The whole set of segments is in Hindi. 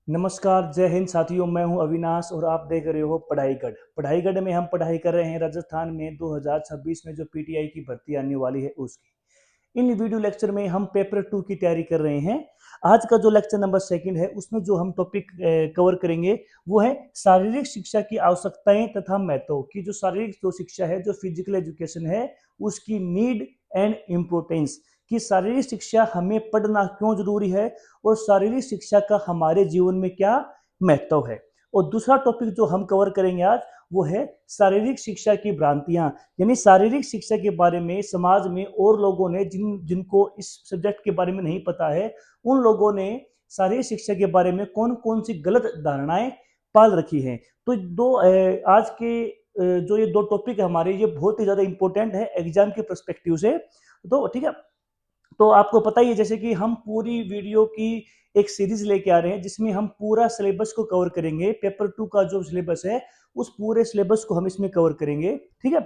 नमस्कार, जय हिंद साथियों। मैं हूं अविनाश और आप देख रहे हो पढ़ाई गढ़ में हम पढ़ाई कर रहे हैं राजस्थान में 2026 में जो पीटीआई की भर्ती आने वाली है उसकी। इन वीडियो लेक्चर में हम पेपर 2 की तैयारी कर रहे हैं। आज का जो लेक्चर नंबर 2 है उसमें जो हम टॉपिक कवर करेंगे वो है शारीरिक शिक्षा की आवश्यकताएं तथा महत्व की। जो शारीरिक जो शिक्षा है, जो फिजिकल एजुकेशन है, उसकी नीड एंड इम्पोर्टेंस कि शारीरिक शिक्षा हमें पढ़ना क्यों जरूरी है और शारीरिक शिक्षा का हमारे जीवन में क्या महत्व है। और दूसरा टॉपिक जो हम कवर करेंगे आज वो है शारीरिक शिक्षा की भ्रांतियां, यानी शारीरिक शिक्षा के बारे में समाज में और लोगों ने जिनको इस सब्जेक्ट के बारे में नहीं पता है, उन लोगों ने शारीरिक शिक्षा के बारे में कौन कौन सी गलत धारणाएं पाल रखी हैं। तो आज के जो ये दो टॉपिक है हमारे, ये बहुत ही ज्यादा इंपॉर्टेंट है एग्जाम के परस्पेक्टिव से। तो ठीक है, तो आपको पता ही है जैसे कि हम पूरी वीडियो की एक सीरीज लेके आ रहे हैं जिसमें हम पूरा सिलेबस को कवर करेंगे। पेपर 2 का जो सिलेबस है उस पूरे सिलेबस को हम इसमें कवर करेंगे। ठीक है,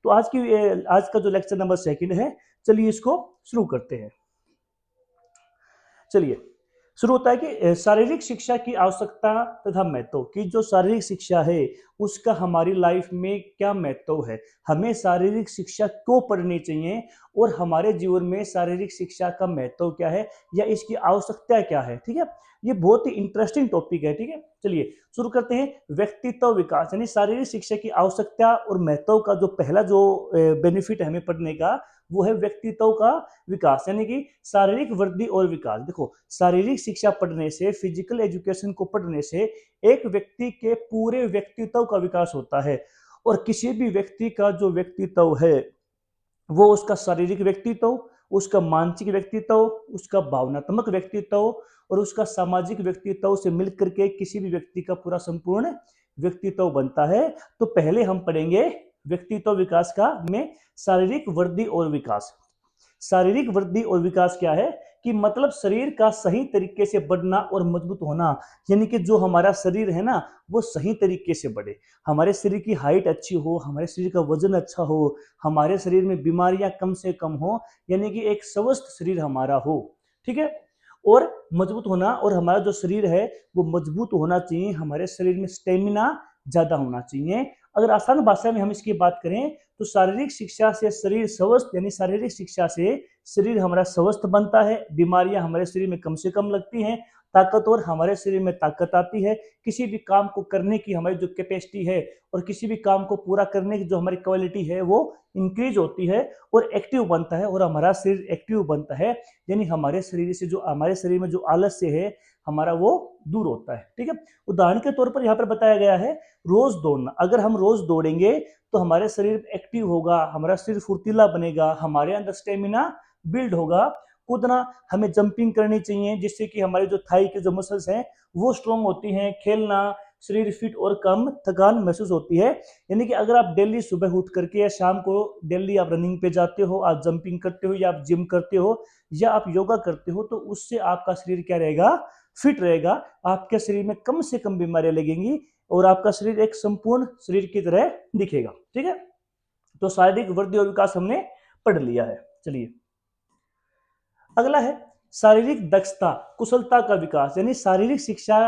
तो आज का जो लेक्चर नंबर 2 है, चलिए इसको शुरू करते हैं। चलिए शुरू होता है कि शारीरिक शिक्षा की आवश्यकता तथा महत्व की। जो शारीरिक शिक्षा है उसका हमारी लाइफ में क्या महत्व है, हमें शारीरिक शिक्षा क्यों पढ़नी चाहिए और हमारे जीवन में शारीरिक शिक्षा का महत्व क्या है या इसकी आवश्यकता क्या है। ठीक है, ये बहुत ही इंटरेस्टिंग टॉपिक है। ठीक है, चलिए शुरू करते हैं। व्यक्तित्व विकास यानी शारीरिक शिक्षा की आवश्यकता और महत्व का जो पहला जो बेनिफिट है हमें पढ़ने का, वो है व्यक्तित्व का विकास यानी कि शारीरिक वृद्धि और विकास। देखो, शारीरिक शिक्षा पढ़ने से, फिजिकल एजुकेशन को पढ़ने से एक व्यक्ति के पूरे व्यक्तित्व का विकास होता है। और किसी भी व्यक्ति का जो व्यक्तित्व है वो उसका शारीरिक व्यक्तित्व, उसका मानसिक व्यक्तित्व, उसका भावनात्मक व्यक्तित्व और उसका सामाजिक व्यक्तित्व से मिलकर के किसी भी व्यक्ति का पूरा संपूर्ण व्यक्तित्व बनता है। तो पहले हम पढ़ेंगे व्यक्तित्व विकास का में शारीरिक वृद्धि और विकास। शारीरिक वृद्धि और विकास क्या है कि मतलब शरीर का सही तरीके से बढ़ना और मजबूत होना, यानी कि जो हमारा शरीर है ना वो सही तरीके से बढ़े, हमारे शरीर की हाइट अच्छी हो, हमारे शरीर का वजन अच्छा हो, हमारे शरीर में बीमारियां कम से कम हो, यानी कि एक स्वस्थ शरीर हमारा हो। ठीक है, और मजबूत होना, और हमारा जो शरीर है वो मजबूत होना चाहिए, हमारे शरीर में स्टेमिना ज्यादा होना चाहिए। अगर आसान भाषा में हम इसकी बात करें तो शारीरिक शिक्षा से शरीर स्वस्थ, यानी शारीरिक शिक्षा से शरीर हमारा स्वस्थ बनता है, बीमारियां हमारे शरीर में कम से कम लगती हैं, ताकतवर हमारे शरीर में ताकत आती है, किसी भी काम को करने की हमारी जो कैपेसिटी है और किसी भी काम को पूरा करने की जो हमारी क्वालिटी है वो इंक्रीज होती है और एक्टिव बनता है और हमारा शरीर एक्टिव बनता है, यानी हमारे शरीर से जो हमारे शरीर में जो आलस्य है हमारा वो दूर होता है। ठीक है, उदाहरण के तौर पर यहाँ पर बताया गया है रोज दौड़ना। अगर हम रोज दौड़ेंगे तो हमारे शरीर एक्टिव होगा, हमारा शरीर फुर्तीला बनेगा, हमारे अंदर स्टेमिना बिल्ड होगा। कूदना, हमें जंपिंग करनी चाहिए जिससे कि हमारे जो थाई के जो मसल्स हैं वो स्ट्रांग होती हैं। खेलना, शरीर फिट और कम थकान महसूस होती है। यानी कि अगर आप डेली सुबह उठ करके या शाम को डेली आप रनिंग पे जाते हो, आप जंपिंग करते हो या आप जिम करते हो या आप योगा करते हो, तो उससे आपका शरीर क्या रहेगा, फिट रहेगा, आपके शरीर में कम से कम बीमारियां लगेंगी और आपका शरीर एक संपूर्ण शरीर की तरह दिखेगा। ठीक है, तो शारीरिक वृद्धि और विकास हमने पढ़ लिया है। चलिए अगला है शारीरिक दक्षता कुशलता का विकास। यानी शारीरिक शिक्षा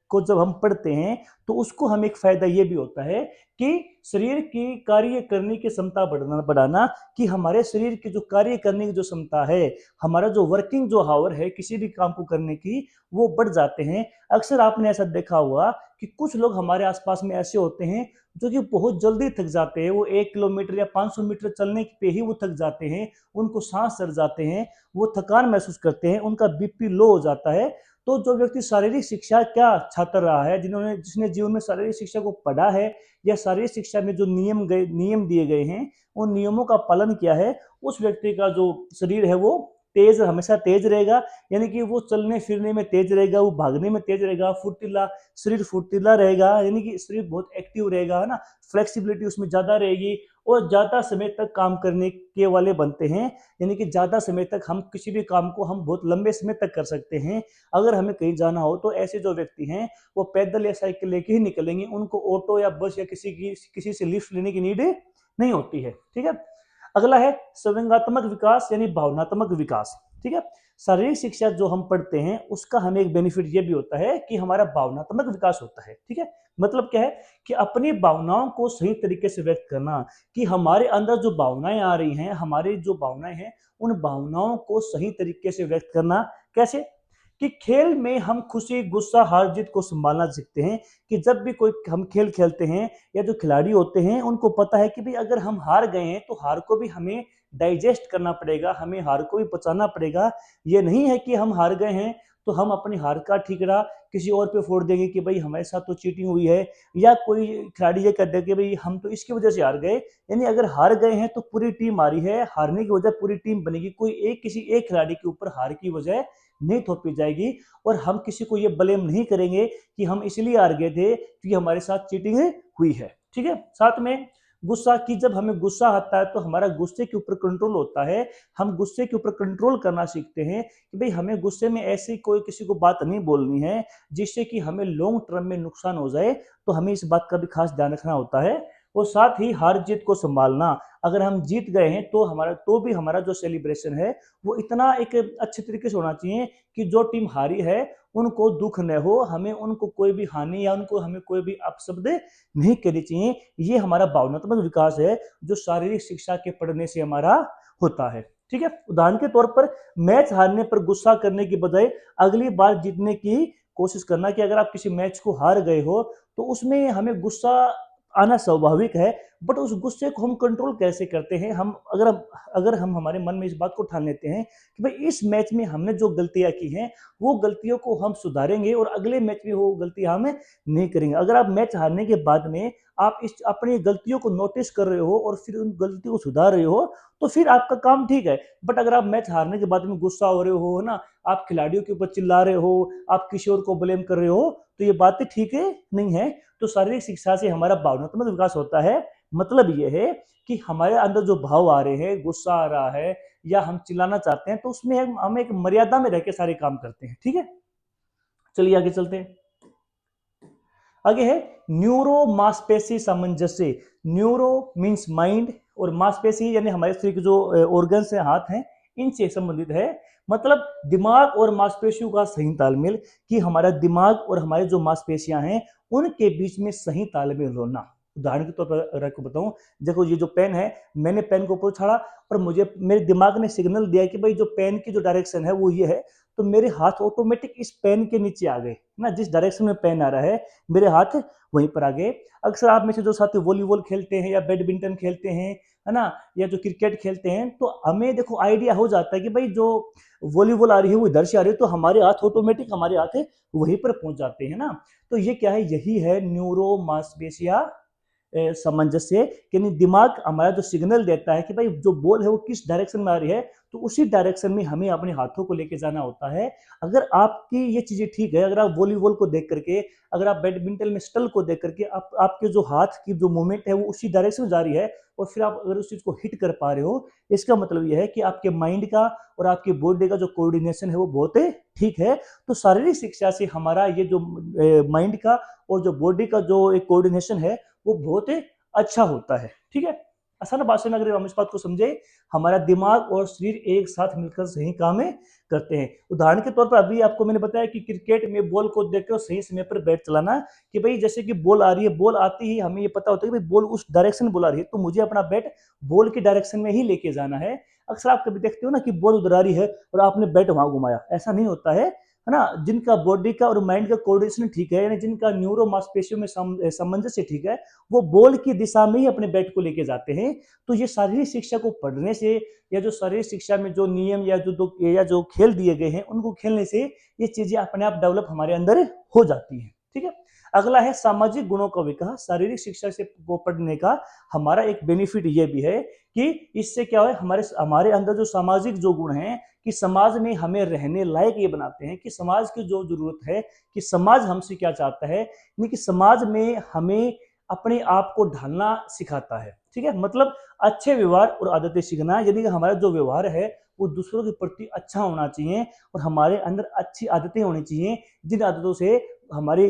को जब हम पढ़ते हैं तो उसको हम एक फायदा ये भी होता है कि शरीर की कार्य करने की क्षमता बढ़ाना कि हमारे शरीर की जो कार्य करने की जो क्षमता है, हमारा जो वर्किंग जो हावर है किसी भी काम को करने की, वो बढ़ जाते हैं। अक्सर आपने ऐसा देखा हुआ कि कुछ लोग हमारे आसपास में ऐसे होते हैं जो कि बहुत जल्दी थक जाते हैं, वो 1 किलोमीटर या 500 मीटर चलने पे ही वो थक जाते हैं, उनको सांस चढ़ जाते हैं, वो थकान महसूस करते हैं, उनका बीपी लो हो जाता है। तो जो व्यक्ति शारीरिक शिक्षा क्या छात्र रहा है, जिसने जीवन में शारीरिक शिक्षा को पढ़ा है या शारीरिक शिक्षा में जो नियम दिए गए हैं उन नियमों का पालन किया है, उस व्यक्ति का जो शरीर है वो तेज, हमेशा तेज रहेगा। यानी कि वो चलने फिरने में तेज रहेगा, वो भागने में तेज रहेगा, फुर्तीला, शरीर फुर्तीला रहेगा, यानी कि शरीर बहुत एक्टिव रहेगा, है ना, फ्लेक्सिबिलिटी उसमें ज्यादा रहेगी और ज्यादा समय तक काम करने के वाले बनते हैं। यानी कि ज्यादा समय तक हम किसी भी काम को हम बहुत लंबे समय तक कर सकते हैं। अगर हमें कहीं जाना हो तो ऐसे जो व्यक्ति हैं वो पैदल या साइकिल लेके ही निकलेंगे, उनको ऑटो या बस या किसी से लिफ्ट लेने की नीड नहीं होती है। ठीक है, अगला है संवेगात्मक विकास यानी भावनात्मक विकास। ठीक है, शारीरिक शिक्षा जो हम पढ़ते हैं उसका हमें एक बेनिफिट ये भी होता है कि हमारा भावनात्मक विकास होता है। ठीक है, मतलब क्या है कि अपनी भावनाओं को सही तरीके से व्यक्त करना, कि हमारे अंदर जो भावनाएं आ रही हैं, हमारी जो भावनाएं हैं, उन भावनाओं को सही तरीके से व्यक्त करना। कैसे? कि खेल में हम खुशी, गुस्सा, हार जीत को संभालना सीखते हैं। कि जब भी कोई हम खेल खेलते हैं या जो खिलाड़ी होते हैं उनको पता है कि भाई अगर हम हार गए हैं तो हार को भी हमें डाइजेस्ट करना पड़ेगा, हमें हार को भी पचाना पड़ेगा। ये नहीं है कि हम हार गए हैं तो हम अपनी हार का ठीकरा किसी और पे फोड़ देंगे कि भाई हमारे साथ तो चीटिंग हुई है, या कोई खिलाड़ी ये कह दे कि भाई हम तो इसकी वजह से हार गए। यानी अगर हार गए हैं तो पूरी टीम हारी है, हारने की वजह पूरी टीम बनेगी, कोई एक किसी एक खिलाड़ी के ऊपर हार की वजह नहीं थोपी जाएगी। और हम किसी को ये ब्लेम नहीं करेंगे कि हम इसलिए हार गए थे क्योंकि हमारे साथ चीटिंग हुई है। ठीक है, साथ में गुस्सा, की जब हमें गुस्सा आता है तो हमारा गुस्से के ऊपर कंट्रोल होता है। हम गुस्से के ऊपर कंट्रोल करना सीखते हैं कि भाई हमें गुस्से में ऐसी कोई किसी को बात नहीं बोलनी है जिससे कि हमें लॉन्ग टर्म में नुकसान हो जाए। तो हमें इस बात का भी खास ध्यान रखना होता है। और साथ ही हार जीत को संभालना। अगर हम जीत गए हैं तो हमारा तो भी हमारा जो सेलिब्रेशन है वो इतना एक अच्छे तरीके से होना चाहिए कि जो टीम हारी है उनको दुख न हो, हमें उनको कोई भी हानि या उनको हमें कोई भी अपशब्द नहीं कहनी चाहिए। ये हमारा भावनात्मक विकास है जो शारीरिक शिक्षा के पढ़ने से हमारा होता है। ठीक है, उदाहरण के तौर पर मैच हारने पर गुस्सा करने की बजाय अगली बार जीतने की कोशिश करना। कि अगर आप किसी मैच को हार गए हो तो उसमें हमें गुस्सा आना स्वाभाविक है, बट उस गुस्से को हम कंट्रोल कैसे करते हैं? हम अगर हम हमारे मन में इस बात को ठान लेते हैं कि भाई इस मैच में हमने जो गलतियां की हैं वो गलतियों को हम सुधारेंगे और अगले मैच में वो गलतियां हम नहीं करेंगे। अगर आप मैच हारने के बाद में आप इस अपनी गलतियों को नोटिस कर रहे हो और फिर उन गलतियों को सुधार रहे हो तो फिर आपका काम ठीक है। बट अगर आप मैच हारने के बाद में गुस्सा हो रहे हो, है ना, आप खिलाड़ियों के ऊपर चिल्ला रहे हो, आप किसी और को ब्लेम कर रहे हो, तो ये बातें ठीक है नहीं है। तो शारीरिक शिक्षा से हमारा भावनात्मक विकास होता है। मतलब ये है कि हमारे अंदर जो भाव आ रहे हैं, गुस्सा आ रहा है या हम चिल्लाना चाहते हैं, तो उसमें हम एक मर्यादा में रह के सारे काम करते हैं। ठीक है, चलिए आगे चलते हैं। आगे है न्यूरो मांसपेशी सामंजस्य। न्यूरो मीन्स माइंड और मांसपेशी यानी हमारे शरीर के जो ऑर्गन्स हैं, हाथ हैं, इनसे संबंधित है। मतलब दिमाग और मांसपेशियों का सही तालमेल। कि हमारा दिमाग और हमारे जो मांसपेशियां हैं उनके बीच में सही तालमेल होना। उदाहरण के तौर पर अगर आपको बताऊं, देखो ये जो पेन है, मैंने पेन को ऊपर छाड़ा और मुझे मेरे दिमाग ने सिग्नल दिया कि भाई जो पेन की जो डायरेक्शन है वो ये है, तो मेरे हाथ ऑटोमेटिक इस पेन के नीचे आ गए ना, जिस डायरेक्शन में पेन आ रहा है मेरे हाथ वहीं पर आ गए। अक्सर आप में से जो साथी वॉलीबॉल खेलते हैं या बैडमिंटन खेलते हैं, है ना, या जो क्रिकेट खेलते हैं, तो हमें देखो आइडिया हो जाता है कि भाई जो वॉलीबॉल आ रही है वो इधर से आ रही है, तो हमारे हाथ ऑटोमेटिक हमारे हाथ वहीं पर पहुंच जाते हैं ना। तो ये क्या है? यही है न्यूरो मांसपेशिया सामंजस्य। यानी दिमाग हमारा जो सिग्नल देता है कि भाई जो बॉल है वो किस डायरेक्शन में आ रही है, तो उसी डायरेक्शन में हमें अपने हाथों को लेके जाना होता है। अगर आपकी ये चीजें ठीक है, अगर आप वॉलीबॉल को देख करके, अगर आप बैडमिंटन में स्टल को देख करके आपके जो हाथ की जो मूवमेंट है वो उसी डायरेक्शन में जा रही है और फिर आप अगर उस चीज को हिट कर पा रहे हो, इसका मतलब यह है कि आपके माइंड का और आपकी बॉडी का जो कोऑर्डिनेशन है वो बहुत ठीक है। तो शारीरिक शिक्षा से हमारा ये जो माइंड का और जो बॉडी का जो एक कोऑर्डिनेशन है वो बहुत अच्छा होता है। ठीक है, आसान भाषा में अगर हम इस बात को समझे, हमारा दिमाग और शरीर एक साथ मिलकर सही काम करते हैं। उदाहरण के तौर पर अभी आपको मैंने बताया कि क्रिकेट में बॉल को देखकर सही समय पर बैट चलाना। कि भाई जैसे कि बॉल आ रही है, बॉल आती ही हमें ये पता होता है कि भाई बॉल उस डायरेक्शन में बॉल आ रही है, तो मुझे अपना बैट बॉल की डायरेक्शन में ही लेके जाना है। अक्सर आप कभी देखते हो ना कि बॉल उधर आ रही है और आपने बैट वहां घुमाया, ऐसा नहीं होता है ना। जिनका बॉडी का और माइंड का कोऑर्डिनेशन ठीक है, यानी जिनका न्यूरो मांसपेशियों में सामंजस्य ठीक है, वो बॉल की दिशा में ही अपने बैट को लेके जाते हैं। तो ये शारीरिक शिक्षा को पढ़ने से या जो शारीरिक शिक्षा में जो नियम या जो खेल दिए गए हैं उनको खेलने से ये चीजें अपने आप डेवलप हमारे अंदर हो जाती हैं। ठीक है, अगला है सामाजिक गुणों का विकास। शारीरिक शिक्षा से को पढ़ने का हमारा एक बेनिफिट ये भी है कि इससे क्या है, हमारे हमारे अंदर जो सामाजिक जो गुण हैं कि समाज में हमें रहने लायक ये बनाते हैं। कि समाज की जो जरूरत है, कि समाज हमसे क्या चाहता है, यानी कि समाज में हमें अपने आप को ढालना सिखाता है। ठीक है, मतलब अच्छे व्यवहार और आदतें सीखना। यानी कि हमारा जो व्यवहार है वो दूसरों के प्रति अच्छा होना चाहिए और हमारे अंदर अच्छी आदतें होनी चाहिए जिन आदतों से हमारे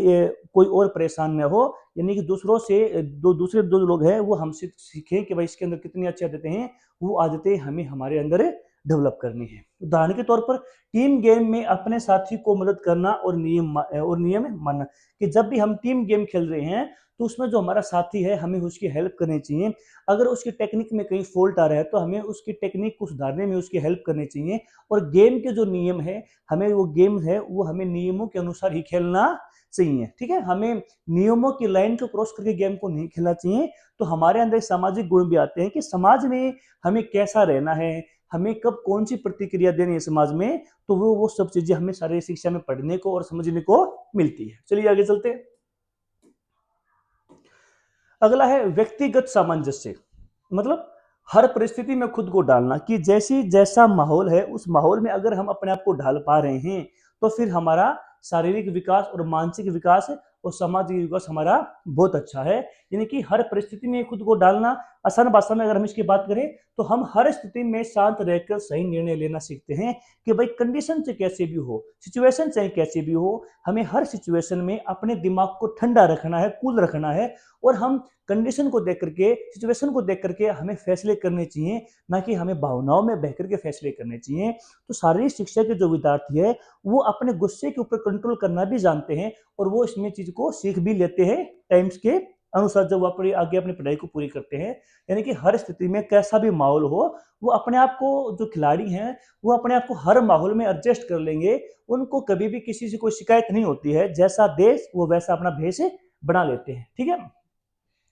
कोई और परेशान न हो। यानी कि दूसरों से दूसरे दो लोग हैं वो हमसे सीखें कि भाई इसके अंदर कितनी अच्छी आदतें हैं, वो आदतें हमें हमारे अंदर डेवलप करनी है। उदाहरण के तौर पर टीम गेम में अपने साथी को मदद करना और नियम मानना, कि जब भी हम टीम गेम खेल रहे हैं तो उसमें जो हमारा साथी है हमें उसकी हेल्प करनी चाहिए। अगर उसकी टेक्निक में कहीं फॉल्ट आ रहा है तो हमें उसकी टेक्निक को सुधारने में उसकी हेल्प करनी चाहिए। और गेम के जो नियम है, हमें वो गेम है वो हमें नियमों के अनुसार ही खेलना चाहिए। ठीक है, हमें नियमों की लाइन को क्रॉस करके गेम को नहीं खेलना चाहिए। तो हमारे अंदर सामाजिक गुण भी आते हैं कि समाज में हमें कैसा रहना है, हमें कब कौन सी प्रतिक्रिया देनी है समाज में, तो वो सब चीजें हमें शारीरिक शिक्षा में पढ़ने को और समझने को मिलती है। चलिए आगे चलते हैं। अगला है व्यक्तिगत सामंजस्य, मतलब हर परिस्थिति में खुद को डालना, कि जैसी जैसा माहौल है उस माहौल में अगर हम अपने आप को ढाल पा रहे हैं तो फिर हमारा शारीरिक विकास और मानसिक विकास और सामाजिक विकास हमारा बहुत अच्छा है। यानी कि हर परिस्थिति में खुद को डालना, आसान भाषा में अगर हम इसकी बात करें तो हम हर स्थिति में शांत रहकर सही निर्णय लेना सीखते हैं। कि भाई कंडीशन से कैसे भी हो, सिचुएशन चाहे कैसे भी हो, हमें हर सिचुएशन में अपने दिमाग को ठंडा रखना है, कूल रखना है। और हम कंडीशन को देख करके, सिचुएशन को देख करके हमें फैसले करने चाहिए, ना कि हमें भावनाओं में बह करके फैसले करने चाहिए। तो शारीरिक शिक्षा के जो विद्यार्थी है वो अपने गुस्से के ऊपर कंट्रोल करना भी जानते हैं और वो इसमें चीज को सीख भी लेते हैं टाइम्स के अनुसार जब वो आगे अपनी पढ़ाई को पूरी करते हैं। यानी कि हर स्थिति में कैसा भी माहौल हो, वो अपने आप को, जो खिलाड़ी हैं वो अपने आप को हर माहौल में एडजस्ट कर लेंगे। उनको कभी भी किसी से कोई शिकायत नहीं होती है, जैसा देश वो वैसा अपना भेष बना लेते हैं। ठीक है,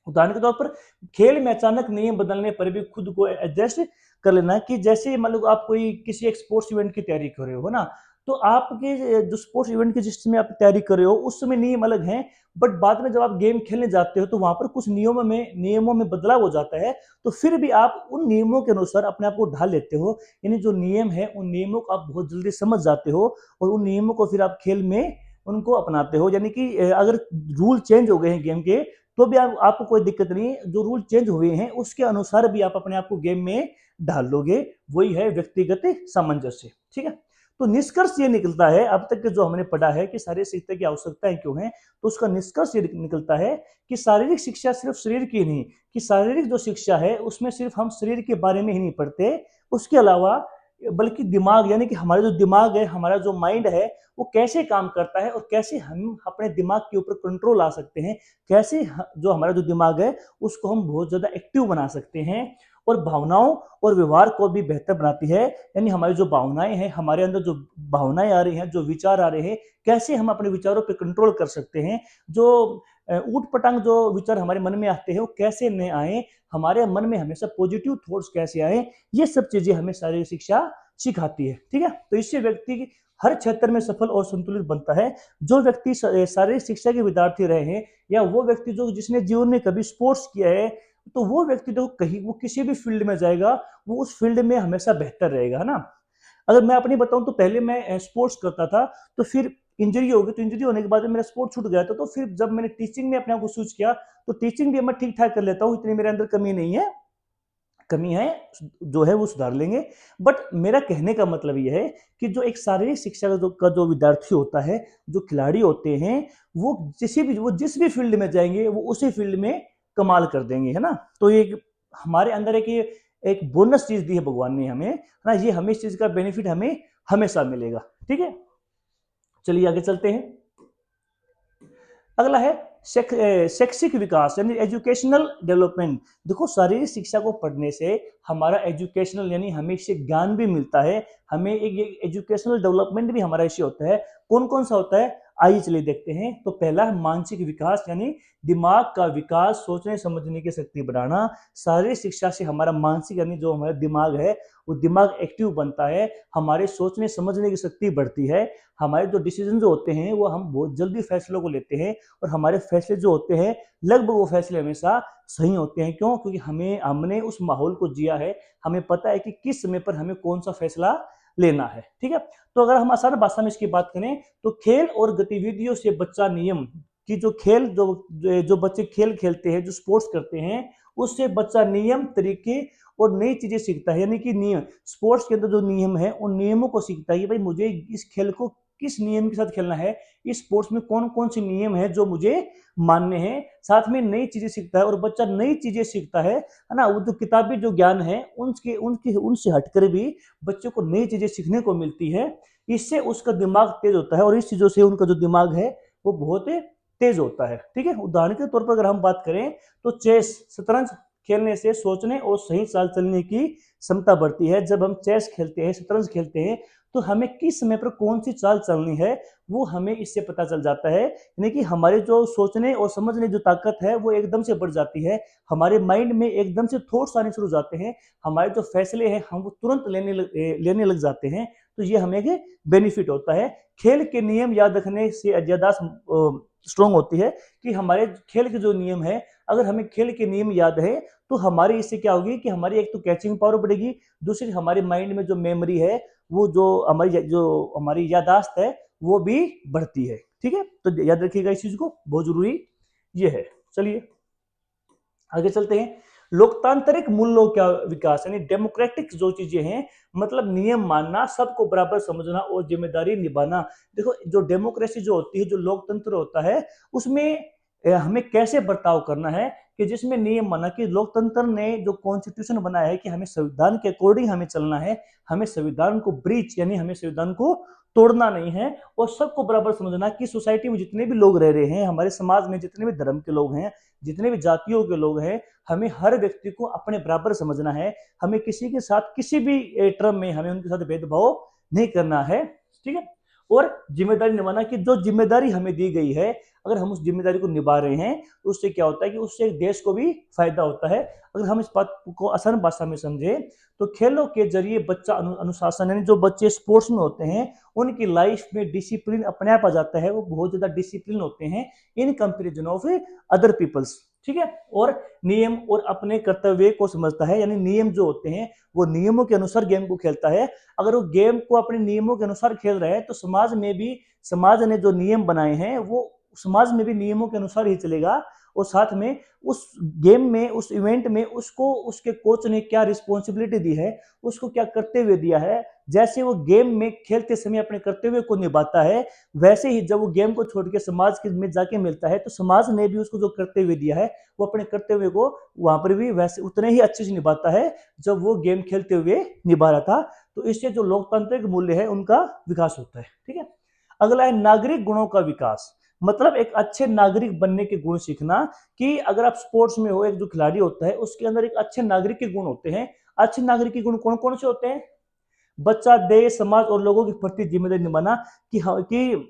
उदाहरण के तौर पर खेल में अचानक नियम बदलने पर भी खुद को एडजस्ट कर लेना, कि जैसे मान लो आप कोई किसी एक स्पोर्ट्स इवेंट की तैयारी कर रहे हो ना, तो आपके जो स्पोर्ट्स इवेंट की जिसमें आप तैयारी कर रहे हो उस समय नियम अलग हैं, बट बाद में जब आप गेम खेलने जाते हो तो वहां पर कुछ नियमों में बदलाव हो जाता है। तो फिर भी आप उन नियमों के अनुसार अपने आप को ढाल लेते हो। यानी जो नियम है उन नियमों को आप बहुत जल्दी समझ जाते हो और उन नियमों को फिर आप खेल में उनको अपनाते हो। यानी कि अगर रूल चेंज हो गए हैं गेम के तो भी आपको कोई दिक्कत नहीं, जो रूल चेंज हुए हैं उसके अनुसार भी आप अपने आप को गेम में ढाल लोगे। वही है व्यक्तिगत सामंजस्य। ठीक है, तो निष्कर्ष ये निकलता है अब तक के जो हमने पढ़ा है कि शारीरिक शिक्षा की आवश्यकताएं क्यों है, तो उसका निष्कर्ष ये निकलता है कि शारीरिक शिक्षा सिर्फ शरीर की नहीं, कि शारीरिक जो शिक्षा है उसमें सिर्फ हम शरीर के बारे में ही नहीं पढ़ते, उसके अलावा बल्कि दिमाग, यानी कि हमारा जो दिमाग है, हमारा जो माइंड है वो कैसे काम करता है और कैसे हम अपने दिमाग के ऊपर कंट्रोल ला सकते हैं, कैसे जो हमारा जो दिमाग है उसको हम बहुत ज्यादा एक्टिव बना सकते हैं। और भावनाओं और व्यवहार को भी बेहतर बनाती है। यानी हमारी जो भावनाएं हैं, हमारे अंदर जो भावनाएं आ रही हैं, जो विचार आ रहे हैं, कैसे हम अपने विचारों पर कंट्रोल कर सकते हैं। जो ऊट पटांग जो विचार हमारे मन में आते हैं वो कैसे न आए, हमारे मन में हमेशा पॉजिटिव थॉट्स कैसे आए, ये सब चीजें हमें शारीरिक शिक्षा सिखाती है। ठीक है, तो इससे व्यक्ति हर क्षेत्र में सफल और संतुलित बनता है। जो व्यक्ति शारीरिक शिक्षा के विद्यार्थी रहे हैं, या वो व्यक्ति जो जिसने जीवन में कभी स्पोर्ट्स किया है, तो वो व्यक्ति तो कहीं वो किसी भी फील्ड में जाएगा वो उस फील्ड में हमेशा बेहतर रहेगा, है ना। अगर मैं अपनी बताऊं तो पहले मैं स्पोर्ट्स करता था, तो फिर इंजरी हो गई, तो इंजरी होने के बाद मेरा स्पोर्ट छूट गया था। तो फिर जब मैंने टीचिंग में अपने आप को स्विच किया तो टीचिंग भी मैं ठीक ठाक कर लेता हूँ, इतनी मेरे अंदर कमी नहीं है, कमी है जो है वो सुधार लेंगे। बट मेरा कहने का मतलब ये है कि जो एक शारीरिक शिक्षा का जो विद्यार्थी होता है, जो खिलाड़ी होते हैं, वो जिस भी फील्ड में जाएंगे वो उसी फील्ड में कमाल कर देंगे, है ना। तो ये हमारे अंदर एक बोनस चीज दी है भगवान ने हमें, है ना। ये हमें इस चीज का बेनिफिट हमें हमेशा मिलेगा। ठीक है, चलिए आगे चलते हैं। अगला है शैक्षिक विकास, यानी एजुकेशनल डेवलपमेंट। देखो, शारीरिक शिक्षा को पढ़ने से हमारा एजुकेशनल यानी हमें इससे ज्ञान भी मिलता है, हमें एक एजुकेशनल डेवलपमेंट भी हमारा इससे होता है। कौन कौन सा होता है, आइए चलिए देखते हैं। तो पहला है मानसिक विकास, यानी दिमाग का विकास, सोचने समझने की शक्ति बढ़ाना। शारीरिक शिक्षा से हमारा मानसिक यानी जो हमारा दिमाग है वो दिमाग एक्टिव बनता है, हमारे सोचने समझने की शक्ति बढ़ती है, हमारे जो डिसीजन जो होते हैं वो हम बहुत जल्दी फैसलों को लेते हैं, और हमारे फैसले जो होते हैं लगभग वो फैसले हमेशा सही होते हैं। क्यों? क्योंकि हमने उस माहौल को जिया है, हमें पता है कि किस समय पर हमें कौन सा फैसला लेना है। ठीक है, तो अगर हम आसान भाषा में इसकी बात करें तो खेल और गतिविधियों से बच्चा नियम की जो खेल जो बच्चे खेल खेलते हैं, जो स्पोर्ट्स करते हैं, उससे बच्चा नियम, तरीके और नई चीजें सीखता है। यानी कि नियम, स्पोर्ट्स के अंदर जो नियम है उन नियमों को सीखता है कि भाई मुझे इस खेल को किस नियम के साथ खेलना है, इस स्पोर्ट्स में कौन कौन से नियम है जो मुझे मानने हैं। साथ में नई चीजें सीखता है और बच्चा नई चीजें सीखता है ना। वो जो किताबी जो ज्ञान है उनके उनके उनसे हटकर भी बच्चे को नई चीजें सीखने को मिलती है। इससे उसका दिमाग तेज होता है और इस चीजों से उनका जो दिमाग है वो बहुत तेज होता है। ठीक है, उदाहरण के तौर पर अगर हम बात करें तो चेस, शतरंज खेलने से सोचने और सही चाल चलने की क्षमता बढ़ती है। जब हम चेस खेलते हैं, शतरंज खेलते हैं, तो हमें किस समय पर कौन सी चाल चलनी है वो हमें इससे पता चल जाता है। यानी कि हमारे जो सोचने और समझने जो ताकत है वो एकदम से बढ़ जाती है। हमारे माइंड में एकदम से थॉट्स आने शुरू हो जाते हैं। हमारे जो फैसले हैं हम वो तुरंत लेने लग जाते हैं। तो ये हमें बेनिफिट होता है। खेल के नियम याद रखने से ज्यादा स्ट्रोंग होती है कि हमारे खेल के जो नियम है, अगर हमें खेल के नियम याद है तो हमारी इससे क्या होगी कि हमारी एक तो कैचिंग पावर बढ़ेगी, दूसरी हमारे माइंड में जो मेमोरी है, वो जो हमारी याददाश्त है वो भी बढ़ती है। ठीक है, तो याद रखिएगा इस चीज को, बहुत जरूरी ये है। चलिए आगे चलते हैं। लोकतांत्रिक मूल्यों का विकास यानी डेमोक्रेटिक जो चीजें हैं, मतलब नियम मानना, सबको बराबर समझना और जिम्मेदारी निभाना। देखो जो डेमोक्रेसी जो होती है, जो लोकतंत्र होता है, उसमें हमें कैसे बर्ताव करना है कि जिसमें नियम माना कि लोकतंत्र ने जो कॉन्स्टिट्यूशन बनाया है कि हमें संविधान के अकॉर्डिंग हमें चलना है, हमें संविधान को ब्रीच यानी हमें संविधान को तोड़ना नहीं है। और सबको बराबर समझना कि सोसाइटी में जितने भी लोग रह रहे हैं, हमारे समाज में जितने भी धर्म के लोग हैं, जितने भी जातियों के लोग हैं, हमें हर व्यक्ति को अपने बराबर समझना है। हमें किसी के साथ किसी भी टर्म में हमें उनके साथ भेदभाव नहीं करना है। ठीक है, और जिम्मेदारी निभाना कि जो जिम्मेदारी हमें दी गई है, अगर हम उस जिम्मेदारी को निभा रहे हैं तो उससे क्या होता है कि उससे देश को भी फायदा होता है। अगर हम इस बात को आसान भाषा में समझे तो खेलों के जरिए बच्चा अनुशासन यानी जो बच्चे स्पोर्ट्स में होते हैं उनकी लाइफ में डिसिप्लिन अपने आप आ जाता है। वो बहुत ज्यादा डिसिप्लिन होते हैं in comparison of other peoples. ठीक है, और नियम और अपने कर्तव्य को समझता है, यानी नियम जो होते हैं वो नियमों के अनुसार गेम को खेलता है। अगर वो गेम को अपने नियमों के अनुसार खेल रहे हैं तो समाज ने जो नियम बनाए हैं वो समाज में भी नियमों के अनुसार ही चलेगा। और साथ में उस गेम में, उस इवेंट में उसको उसके कोच ने क्या रिस्पॉन्सिबिलिटी दी है, उसको क्या कर्तव्य दिया है, जैसे वो गेम में खेलते समय अपने कर्तव्य को निभाता है, वैसे ही जब वो गेम को छोड़ के समाज के में जाके मिलता है तो समाज ने भी उसको जो कर्तव्य दिया है वो अपने कर्तव्य को वहां पर भी वैसे उतने ही अच्छे से निभाता है जब वो गेम खेलते हुए निभा रहा था। तो इससे जो लोकतांत्रिक मूल्य है उनका विकास होता है। ठीक है, अगला है नागरिक गुणों का विकास, मतलब एक अच्छे नागरिक बनने के गुण सीखना। कि अगर आप स्पोर्ट्स में हो, एक जो खिलाड़ी होता है उसके अंदर एक अच्छे नागरिक के गुण होते हैं। अच्छे नागरिक के गुण कौन कौन से होते हैं? बच्चा देश, समाज और लोगों के प्रति जिम्मेदारी निभाना कि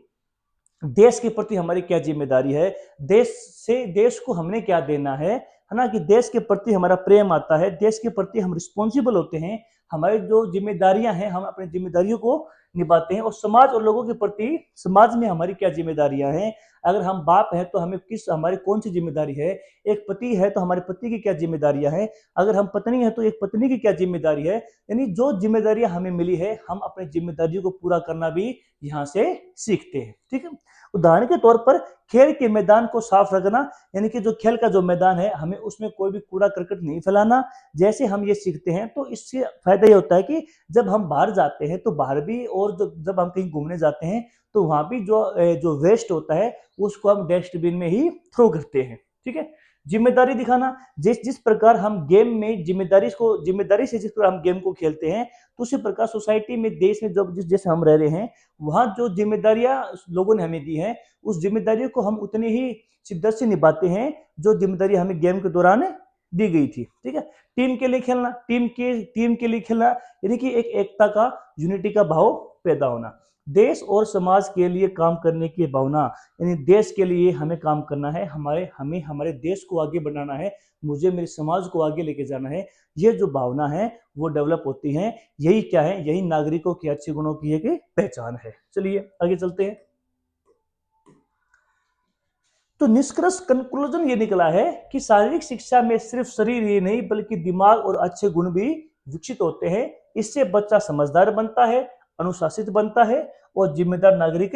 देश के प्रति हमारी क्या जिम्मेदारी है, देश को हमने क्या देना है ना। कि देश के प्रति हमारा प्रेम आता है, देश के प्रति हम रिस्पॉन्सिबल होते हैं, हमारी जो जिम्मेदारियां हैं हम अपनी जिम्मेदारियों को निभाते हैं। और समाज और लोगों के प्रति समाज में हमारी क्या जिम्मेदारियां हैं, अगर हम बाप हैं तो हमारी कौन सी जिम्मेदारी है, एक पति है तो हमारे पति की क्या जिम्मेदारियां हैं, अगर हम पत्नी है तो एक पत्नी की क्या जिम्मेदारी है। यानी जो जिम्मेदारियां हमें मिली है हम अपनी जिम्मेदारियों को पूरा करना भी यहाँ से सीखते हैं। ठीक है, उदाहरण के तौर पर खेल के मैदान को साफ रखना, यानी कि जो खेल का जो मैदान है हमें उसमें कोई भी कूड़ा करकट नहीं फैलाना। जैसे हम ये सीखते हैं तो इससे फायदा ये होता है कि जब हम बाहर जाते हैं तो बाहर भी, और जब हम कहीं घूमने जाते हैं तो वहां भी जो वेस्ट होता है उसको हम डस्टबिन में ही थ्रो करते हैं। ठीक है, जिम्मेदारी दिखाना, जिस जिस प्रकार हम गेम में जिम्मेदारी से जिस प्रकार हम गेम को खेलते हैं तो उसी प्रकार सोसाइटी में, देश में जब जिस जैसे हम रह रहे हैं वहां जो जिम्मेदारियां लोगों ने हमें दी है उस जिम्मेदारियों को हम उतनी ही शिद्दत से निभाते हैं जो जिम्मेदारी हमें गेम के दौरान दी गई थी। ठीक है, टीम के लिए खेलना, टीम के लिए खेलना यानी कि एक एकता का, यूनिटी का भाव पैदा होना। देश और समाज के लिए काम करने की भावना, यानी देश के लिए हमें काम करना है, हमें हमारे देश को आगे बढ़ाना है, मुझे मेरे समाज को आगे लेके जाना है। ये जो भावना है वो डेवलप होती है। यही क्या है, यही नागरिकों की अच्छे गुणों की एक पहचान है। चलिए आगे चलते हैं। तो निष्कर्ष, कंक्लूजन ये निकला है कि शारीरिक शिक्षा में सिर्फ शरीर ही नहीं बल्कि दिमाग और अच्छे गुण भी विकसित होते हैं। इससे बच्चा समझदार बनता है, अनुशासित बनता है और जिम्मेदार नागरिक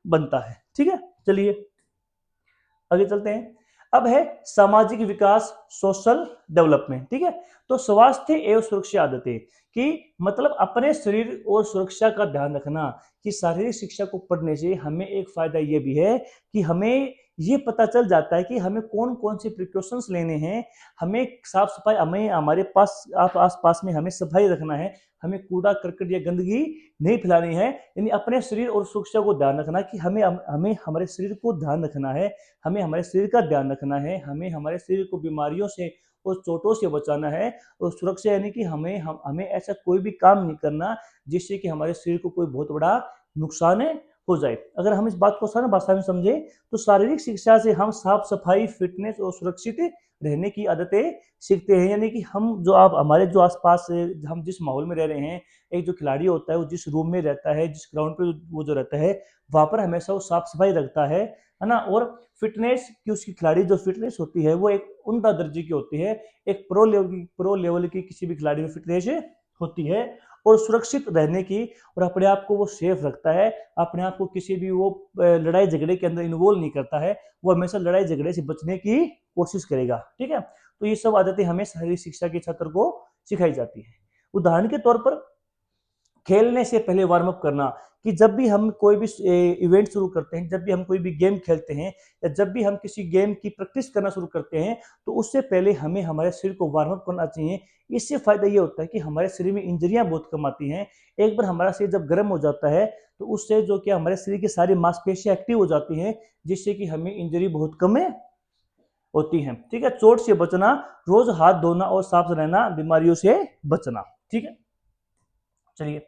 बनता है। ठीक है, चलिए आगे चलते हैं। अब है सामाजिक विकास, सोशल डेवलपमेंट। ठीक है, तो स्वास्थ्य एवं सुरक्षा आदतें कि मतलब अपने शरीर और सुरक्षा का ध्यान रखना। कि शारीरिक शिक्षा को पढ़ने से हमें एक फायदा ये भी है कि हमें ये पता चल जाता है कि हमें कौन कौन से प्रिकॉशंस लेने हैं। हमें साफ सफाई, हमें हमारे पास आस पास में हमें सफाई रखना है, हमें कूड़ा करकट या गंदगी नहीं फैलानी है। यानी अपने शरीर और सुरक्षा को ध्यान रखना कि हमें हमें हमारे शरीर को ध्यान रखना है, हमें हमारे शरीर का ध्यान रखना है, हमें हमारे शरीर को बीमारियों से और चोटों से बचाना है। और सुरक्षा यानी कि हमें ऐसा कोई भी काम नहीं करना जिससे कि हमारे शरीर को कोई बहुत बड़ा नुकसान हो जाए। अगर हम इस बात को सरल भाषा में समझे तो शारीरिक शिक्षा से हम साफ सफाई, फिटनेस और सुरक्षित रहने की आदतें सीखते हैं। यानी कि हम जो आप हमारे जो आसपास हम जिस माहौल में रह रहे हैं, एक जो खिलाड़ी होता है वो जिस रूम में रहता है, जिस ग्राउंड पे वो जो रहता है वहां पर हमेशा वो साफ सफाई रखता है ना। और फिटनेस की उसकी खिलाड़ी जो फिटनेस होती है वो एक उम्दा दर्जे की होती है, एक प्रो लेवल की किसी भी खिलाड़ी में फिटनेस होती है। और सुरक्षित रहने की और अपने आप को वो सेफ रखता है, अपने आप को किसी भी वो लड़ाई झगड़े के अंदर इन्वॉल्व नहीं करता है, वो हमेशा लड़ाई झगड़े से बचने की कोशिश करेगा। ठीक है, तो ये सब आदतें हमें शारीरिक शिक्षा के छात्र को सिखाई जाती है। उदाहरण के तौर पर खेलने से पहले वार्म अप करना। कि जब भी हम कोई भी इवेंट शुरू करते हैं, जब भी हम कोई भी गेम खेलते हैं या जब भी हम किसी गेम की प्रैक्टिस करना शुरू करते हैं तो उससे पहले हमें हमारे शरीर को वार्म अप करना चाहिए। इससे फायदा ये होता है कि हमारे शरीर में इंजरियां बहुत कम आती हैं। एक बार हमारा शरीर जब गर्म हो जाता है तो उससे जो कि हमारे शरीर की सारी मांसपेशियां एक्टिव हो जाती हैं, जिससे कि हमें इंजरी बहुत कम होती है। ठीक है, चोट से बचना, रोज हाथ धोना और साफ रहना, बीमारियों से बचना। ठीक है, चलिए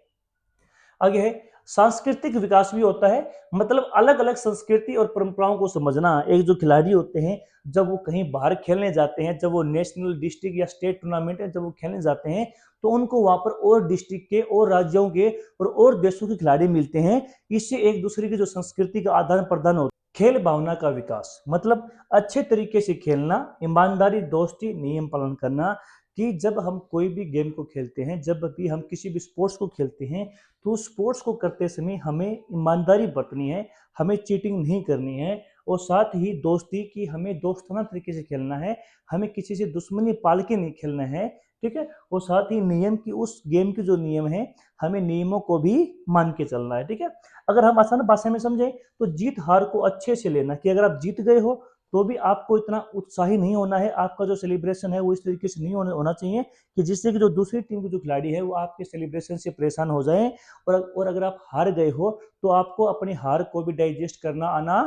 आगे है सांस्कृतिक विकास भी होता है। मतलब अलग अलग संस्कृति और परंपराओं को समझना। एक जो खिलाड़ी होते हैं जब वो कहीं बाहर खेलने जाते हैं, जब वो नेशनल, डिस्ट्रिक्ट या स्टेट टूर्नामेंट है जब वो खेलने जाते हैं तो उनको वहां पर और डिस्ट्रिक्ट के और राज्यों के और देशों के खिलाड़ी मिलते हैं। इससे एक दूसरे की जो संस्कृति का आदान प्रदान होता है। खेल भावना का विकास मतलब अच्छे तरीके से खेलना, ईमानदारी, दोस्ती, नियम पालन करना। कि जब हम कोई भी गेम को खेलते हैं, जब भी हम किसी भी स्पोर्ट्स को खेलते हैं तो स्पोर्ट्स को करते समय हमें ईमानदारी बरतनी है, हमें चीटिंग नहीं करनी है। और साथ ही दोस्ती की हमें दोस्ताना तरीके से खेलना है, हमें किसी से दुश्मनी पाल के नहीं खेलना है। ठीक है, और साथ ही नियम की, उस गेम के जो नियम है हमें नियमों को भी मान के चलना है। ठीक है, अगर हम आसान भाषा में समझें तो जीत हार को अच्छे से लेना। कि अगर आप जीत गए हो तो भी आपको इतना उत्साही नहीं होना है, आपका जो सेलिब्रेशन है वो इस तरीके से नहीं होना चाहिए कि जिससे कि जो दूसरी टीम के जो खिलाड़ी है वो आपके सेलिब्रेशन से परेशान हो जाएं। और अगर आप हार गए हो तो आपको अपनी हार को भी डाइजेस्ट करना आना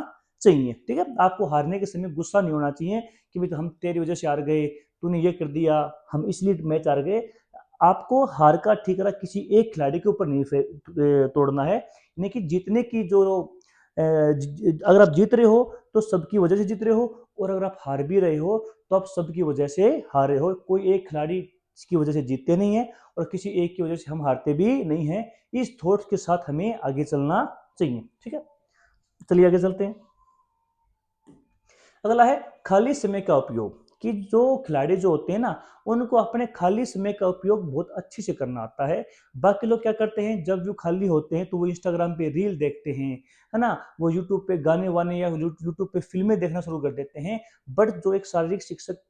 चाहिए। ठीक है, आपको हारने के समय गुस्सा नहीं होना चाहिए कि भाई तो हम तेरी वजह से हार गए, तूने ये कर दिया, हम इसलिए मैच हार गए। आपको हार का ठिकाना किसी एक खिलाड़ी के ऊपर नहीं तोड़ना है। यानी कि जीतने की जो अगर आप जीत रहे हो तो सबकी वजह से जीत रहे हो, और अगर आप हार भी रहे हो तो आप सबकी वजह से हार रहे हो। कोई एक खिलाड़ी की वजह से जीतते नहीं है और किसी एक की वजह से हम हारते भी नहीं हैं। इस थॉट के साथ हमें आगे चलना चाहिए। ठीक है, चलिए आगे चलते हैं। अगला है खाली समय का उपयोग। कि जो खिलाड़ी जो होते हैं ना उनको अपने खाली समय का उपयोग बहुत अच्छे से करना आता है। बाकी लोग क्या करते हैं, जब वो खाली होते हैं तो वो इंस्टाग्राम पे रील देखते हैं, है ना, वो यूट्यूब पे गाने वाने या यूट्यूब पे फिल्में देखना शुरू कर देते हैं। बट जो एक शारीरिक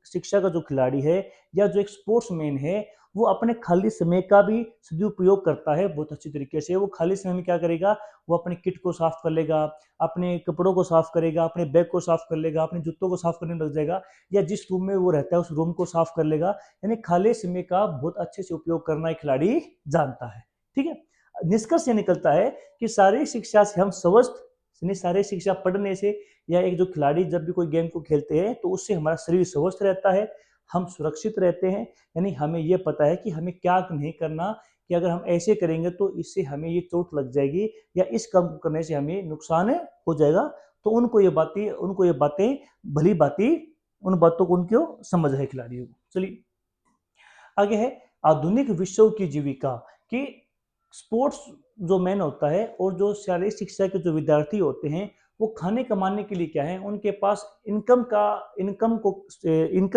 शिक्षा का जो खिलाड़ी है या जो एक स्पोर्ट्समैन है वो अपने खाली समय का भी सदुपयोग करता है बहुत अच्छी तरीके से। वो खाली समय में क्या करेगा, वो अपने किट को साफ कर लेगा, अपने कपड़ों को साफ करेगा, अपने बैग को साफ कर लेगा, अपने जूतों को साफ करने लग जाएगा, या जिस रूम में वो रहता है उस रूम को साफ कर लेगा। यानी खाली समय का बहुत अच्छे से उपयोग करना एक खिलाड़ी जानता है। ठीक है, निष्कर्ष ये निकलता है कि शारीरिक शिक्षा से हम स्वस्थ, यानी शारीरिक शिक्षा पढ़ने से या एक जो खिलाड़ी जब भी कोई गेम को खेलते हैं तो उससे हमारा शरीर स्वस्थ रहता है, हम सुरक्षित रहते हैं। यानी हमें ये पता है कि हमें क्या नहीं करना, कि अगर हम ऐसे करेंगे तो इससे हमें ये चोट लग जाएगी या इस काम को करने से हमें नुकसान हो जाएगा। तो उनको ये बातें भली बातें, उन बातों को उनको समझ है खिलाड़ियों को। चलिए आगे है आधुनिक विश्व की जीविका। कि स्पोर्ट्स जो मैन होता है और जो शारीरिक शिक्षा के जो विद्यार्थी होते हैं वो खाने कमाने के लिए क्या है उनके पास, इनकम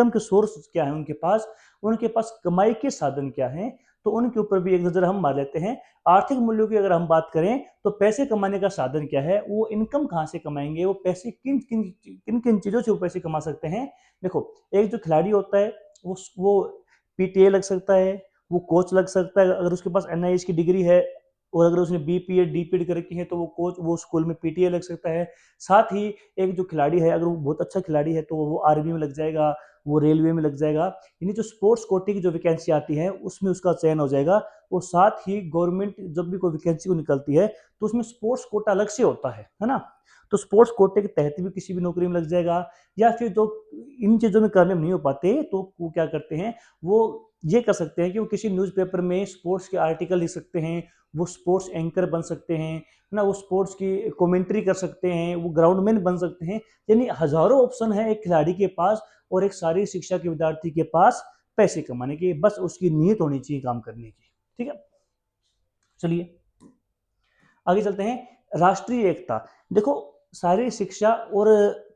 के सोर्स क्या है उनके पास कमाई के साधन क्या है। तो उनके ऊपर भी एक नज़र हम मार लेते हैं। आर्थिक मूल्यों की अगर हम बात करें तो पैसे कमाने का साधन क्या है, वो इनकम कहाँ से कमाएंगे, वो पैसे किन किन किन किन चीज़ों से वो पैसे कमा सकते हैं। देखो, एक जो खिलाड़ी होता है वो पीटीए लग सकता है, वो कोच लग सकता है अगर उसके पास एनआईएस की डिग्री है, और अगर उसने बीपीएड डीपीएड कर रखी है तो वो कोच वो स्कूल में पीटीए लग सकता है। साथ ही एक जो खिलाड़ी है अगर वो बहुत अच्छा खिलाड़ी है तो वो आर्मी में लग जाएगा, वो रेलवे में लग जाएगा। यानी जो स्पोर्ट्स कोटे की जो वैकेंसी आती है उसमें उसका चयन हो जाएगा। और साथ ही गवर्नमेंट जब भी कोई वैकेंसी को निकलती है तो उसमें स्पोर्ट्स कोटा अलग से होता है ना। तो स्पोर्ट्स कोटे के तहत भी किसी भी नौकरी में लग जाएगा। या फिर जो इन चीज़ों में कामयाब नहीं हो पाते तो वो क्या करते हैं, वो ये कर सकते हैं कि वो किसी न्यूज़पेपर में स्पोर्ट्स के आर्टिकल लिख सकते हैं, वो स्पोर्ट्स एंकर बन सकते हैं, है ना, वो स्पोर्ट्स की कमेंट्री कर सकते हैं, वो ग्राउंडमैन बन सकते हैं। यानी हजारों ऑप्शन है एक खिलाड़ी के पास और एक शारीरिक शिक्षा के विद्यार्थी के पास पैसे कमाने की, बस उसकी नीयत होनी चाहिए काम करने की। ठीक है, चलिए आगे चलते हैं। राष्ट्रीय एकता। देखो, शारीरिक शिक्षा और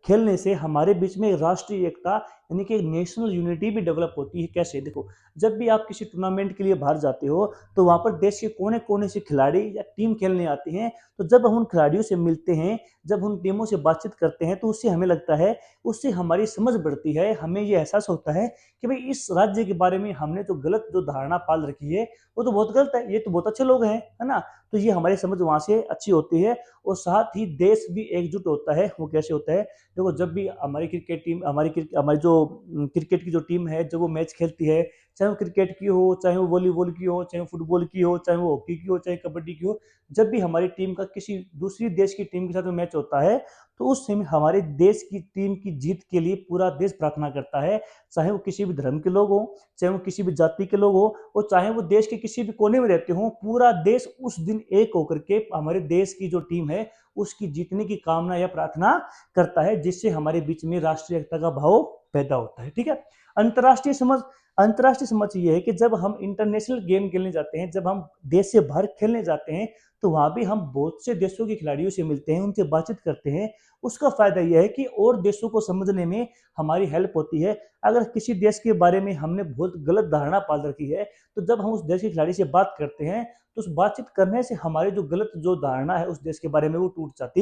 खेलने से हमारे बीच में राष्ट्रीय एकता यानी कि नेशनल यूनिटी भी डेवलप होती है। कैसे? देखो, जब भी आप किसी टूर्नामेंट के लिए बाहर जाते हो तो वहां पर देश के कोने कोने से खिलाड़ी या टीम खेलने आती हैं। तो जब हम उन खिलाड़ियों से मिलते हैं, जब उन टीमों से बातचीत करते हैं तो उससे हमें लगता है, उससे हमारी समझ बढ़ती है, हमें ये एहसास होता है कि भाई इस राज्य के बारे में हमने जो गलत जो धारणा पाल रखी है वो तो बहुत गलत है, ये तो बहुत अच्छे लोग हैं, है ना। तो ये हमारी समझ वहां से अच्छी होती है। और साथ ही देश भी एकजुट होता है। वो कैसे होता है? देखो, जब भी हमारी क्रिकेट टीम हमारी जो क्रिकेट की जो टीम है जब वो मैच खेलती है, चाहे वो क्रिकेट की हो, चाहे वो वॉलीबॉल की हो, चाहे वो फुटबॉल की हो, चाहे वो हॉकी की हो, चाहे कबड्डी की हो, जब भी हमारी टीम का किसी दूसरी देश की टीम के साथ में मैच होता है तो उस समय हमारे देश की टीम की जीत के लिए पूरा देश प्रार्थना करता है। चाहे वो किसी भी धर्म के लोग हों, चाहे वो किसी भी जाति के लोग हों, और चाहे वो देश के किसी भी कोने में रहते हों, पूरा देश उस दिन एक होकर के हमारे देश की जो टीम है उसकी जीतने की कामना या प्रार्थना करता है, जिससे हमारे बीच में राष्ट्रीय एकता का भाव पैदा होता है। ठीक है। अंतर्राष्ट्रीय समझ। अंतर्राष्ट्रीय समझ ये है कि जब हम इंटरनेशनल गेम खेलने जाते हैं, जब हम देश से बाहर खेलने जाते हैं, तो वहां भी हम बहुत से देशों के खिलाड़ियों से मिलते हैं, उनसे बातचीत करते हैं। उसका फायदा यह है कि और देशों को समझने में हमारी हेल्प होती है। अगर किसी देश के बारे में हमने बहुत गलत धारणा पाल रखी है, तो जब हम उस देश के खिलाड़ी से बात करते हैं तो उस बातचीत करने से हमारी जो गलत जो धारणा है उस देश के बारे में वो टूट जाती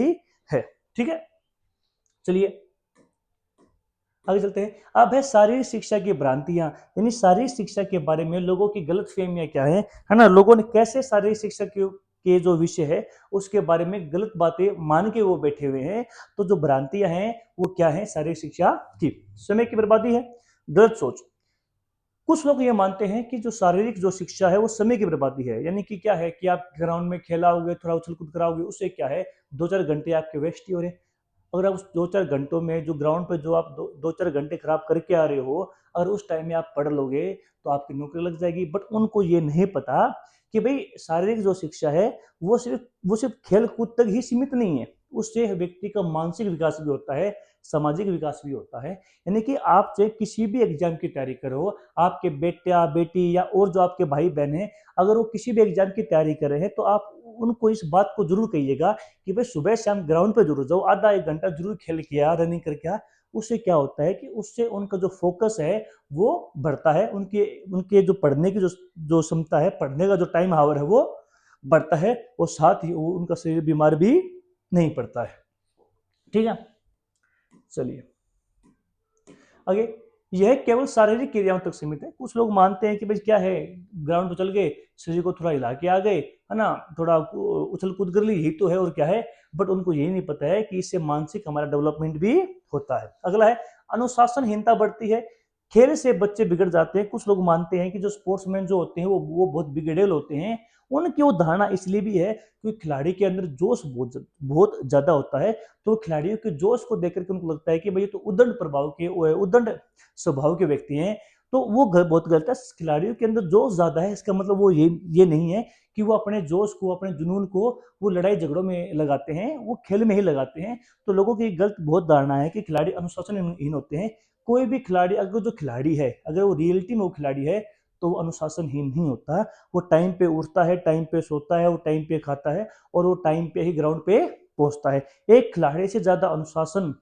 है। ठीक है, चलिए आगे चलते हैं। अब है शारीरिक शिक्षा की भ्रांतियां। यानी शारीरिक शिक्षा के बारे में लोगों की गलत फहमियां क्या है ना। लोगों ने कैसे शारीरिक शिक्षा के जो विषय है उसके बारे में गलत बातें मान के वो बैठे हुए हैं। तो जो भ्रांतियां हैं वो क्या है? शारीरिक शिक्षा की समय की बर्बादी है, गलत सोच। कुछ लोग ये मानते हैं कि जो शारीरिक जो शिक्षा है वो समय की बर्बादी है। यानी कि क्या है कि आप ग्राउंड में खेलाओगे, थोड़ा उछल कूद कराओगे, उससे क्या है, 2-4 घंटे आपके वेस्ट ही हो रहे हैं। अगर आप उस 2-4 घंटों में जो ग्राउंड पे जो आप 2-4 घंटे खराब करके आ रहे हो, अगर उस टाइम में आप पढ़ लोगे तो आपकी नौकरी लग जाएगी। बट उनको ये नहीं पता कि भाई शारीरिक जो शिक्षा है वो सिर्फ खेल कूद तक ही सीमित नहीं है। उससे व्यक्ति का मानसिक विकास भी होता है, सामाजिक विकास भी होता है। यानी कि आप चाहे किसी भी एग्जाम की तैयारी करो, आपके बेटा बेटी या और जो आपके भाई बहन है, अगर वो किसी भी एग्जाम की तैयारी कर रहे हैं तो आप उनको इस बात को जरूर कहिएगा कि भाई सुबह शाम ग्राउंड पे जरूर जाओ, आधा एक घंटा जरूर खेल के आ, रनिंग करके आ। उससे क्या होता है कि उससे उनका जो फोकस है वो बढ़ता है, उनके उनके जो पढ़ने की जो जो क्षमता है, पढ़ने का जो टाइम आवर है वो बढ़ता है, और साथ ही वो उनका शरीर बीमार भी नहीं पड़ता है। ठीक है, चलिए आगे। यह केवल शारीरिक क्रियाओं तक सीमित है। कुछ लोग मानते हैं कि भाई क्या है, ग्राउंड पे चल गए, शरीर को थोड़ा हिला के आ गए, है ना, थोड़ा उछल कूद कर ली, यही तो है और क्या है। बट उनको यही नहीं पता है कि इससे मानसिक हमारा डेवलपमेंट भी होता है। अगला है अनुशासनहीनता बढ़ती है। खेल से बच्चे बिगड़ जाते हैं। कुछ लोग मानते हैं कि जो स्पोर्ट्समैन जो होते हैं वो बहुत बिगड़ेल होते हैं। उनकी वो धारणा इसलिए भी है क्योंकि खिलाड़ी के अंदर जोश बहुत ज्यादा होता है। तो खिलाड़ियों के जोश को देख करके उनको लगता है कि भाई ये तो उद्दंड प्रभाव के उद्दंड स्वभाव के व्यक्ति हैं। तो वो बहुत गलत है। खिलाड़ियों के अंदर जोश ज्यादा है, इसका मतलब वो ये नहीं है कि वो अपने जोश को, अपने जुनून को वो लड़ाई झगड़ों में लगाते हैं, वो खेल में ही लगाते हैं। तो लोगों की गलत बहुत धारणा है कि खिलाड़ी अनुशासनहीन होते हैं। कोई भी खिलाड़ी, अगर जो खिलाड़ी है, अगर वो रियलिटी में वो खिलाड़ी है तो वो अनुशासनहीन नहीं होता। वो टाइम पे उठता है, टाइम पे सोता है, वो टाइम पे खाता है, और वो टाइम पे ही ग्राउंड पे पहुंचता है। एक खिलाड़ी से ज्यादा अनुशासन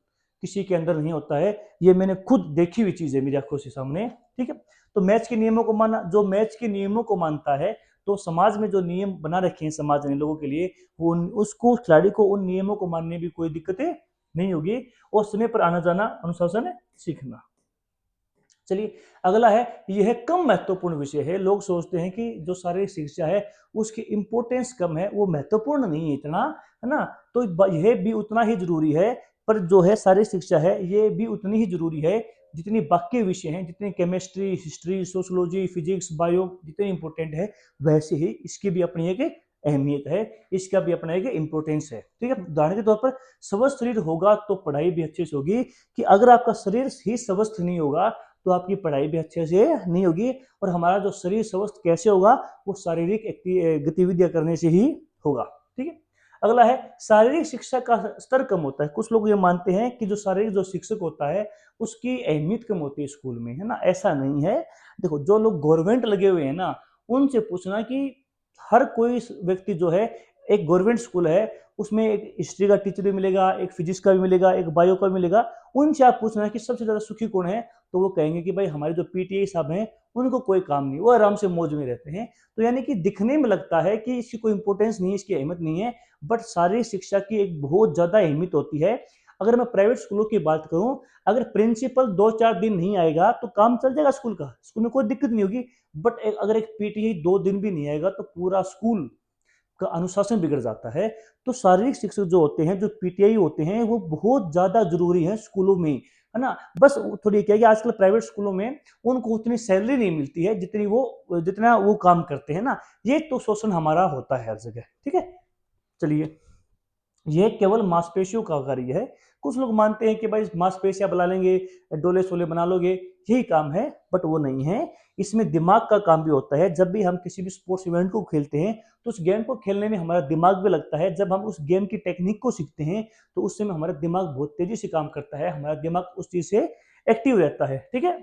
किसी के अंदर नहीं होता है। ये मैंने खुद देखी हुई चीज है मेरी आंखों से सामने। ठीक है, तो मैच के नियमों को माना, जो मैच के नियमों को मानता है, तो समाज में जो नियम बना रखे हैं समाज ने लोगों के लिए, वो उसको खिलाड़ी को उन नियमों को मानने में कोई दिक्कतें नहीं होगी, और समय पर आना जाना, अनुशासन सीखना। चलिए, अगला है, यह कम महत्वपूर्ण विषय है। लोग सोचते हैं कि जो शारीरिक शिक्षा है उसकी इंपॉर्टेंस कम है, वो महत्वपूर्ण नहीं है इतना, है ना। तो यह भी उतना ही जरूरी है, पर जो है शारीरिक शिक्षा है ये भी उतनी ही जरूरी है जितनी बाकी विषय हैं, जितनी chemistry, history, sociology, physics, bio जितने इंपॉर्टेंट है, वैसे ही इसकी भी अपनी एक अहमियत है, इसका भी अपना एक इम्पोर्टेंस है। ठीक है, उदाहरण के तौर पर स्वस्थ शरीर होगा तो पढ़ाई भी अच्छे से होगी, कि अगर आपका शरीर ही स्वस्थ नहीं होगा तो आपकी पढ़ाई भी अच्छे से नहीं होगी। और हमारा जो शरीर स्वस्थ कैसे होगा, वो शारीरिक गतिविधियां करने से ही होगा। ठीक है, अगला है, शारीरिक शिक्षा का स्तर कम होता है। कुछ लोग ये मानते हैं कि जो शारीरिक जो शिक्षक होता है उसकी अहमियत कम होती है स्कूल में, है ना। ऐसा नहीं है। देखो, जो लोग गवर्नमेंट लगे हुए हैं ना, उनसे पूछना कि हर कोई व्यक्ति जो है, एक गवर्नमेंट स्कूल है उसमें एक हिस्ट्री का टीचर भी मिलेगा, एक फिजिक्स का भी मिलेगा, एक बायो का भी मिलेगा, उनसे आप पूछना है कि सबसे ज्यादा सुखी कौन है, तो वो कहेंगे कि भाई हमारे जो पीटीआई साहब हैं उनको कोई काम नहीं, वो आराम से मौज में रहते हैं। तो यानी कि दिखने में लगता है कि इसकी कोई इंपॉर्टेंस नहीं है, इसकी अहमियत नहीं है, बट शारीरिक शिक्षा की एक बहुत ज्यादा अहमियत होती है। अगर मैं प्राइवेट स्कूलों की बात करूं, अगर प्रिंसिपल 2-4 दिन नहीं आएगा तो काम चल जाएगा स्कूल का, स्कूल में कोई दिक्कत नहीं होगी। बट अगर एक पीटीआई 2 दिन भी नहीं आएगा तो पूरा स्कूल का अनुशासन बिगड़ जाता है। तो शारीरिक शिक्षक जो होते हैं, जो पीटीआई होते हैं, वो बहुत ज्यादा जरूरी है स्कूलों में, है ना। बस थोड़ी क्या है कि आजकल प्राइवेट स्कूलों में उनको उतनी सैलरी नहीं मिलती है जितना वो काम करते हैं ना। ये तो शोषण हमारा होता है हर जगह। ठीक है, चलिए, ये केवल मांसपेशियों का कार्य है। कुछ लोग मानते हैं कि भाई मांसपेशियां बना लेंगे, डोले शोले बना लोगे, यही काम है, बट वो नहीं है। इसमें दिमाग का काम भी होता है। जब भी हम किसी भी स्पोर्ट्स इवेंट को खेलते हैं तो उस गेम को खेलने में हमारा दिमाग भी लगता है। जब हम उस गेम की टेक्निक को सीखते हैं तो उस समय हमारा दिमाग बहुत तेजी से काम करता है, हमारा दिमाग उस चीज से एक्टिव रहता है। ठीक है,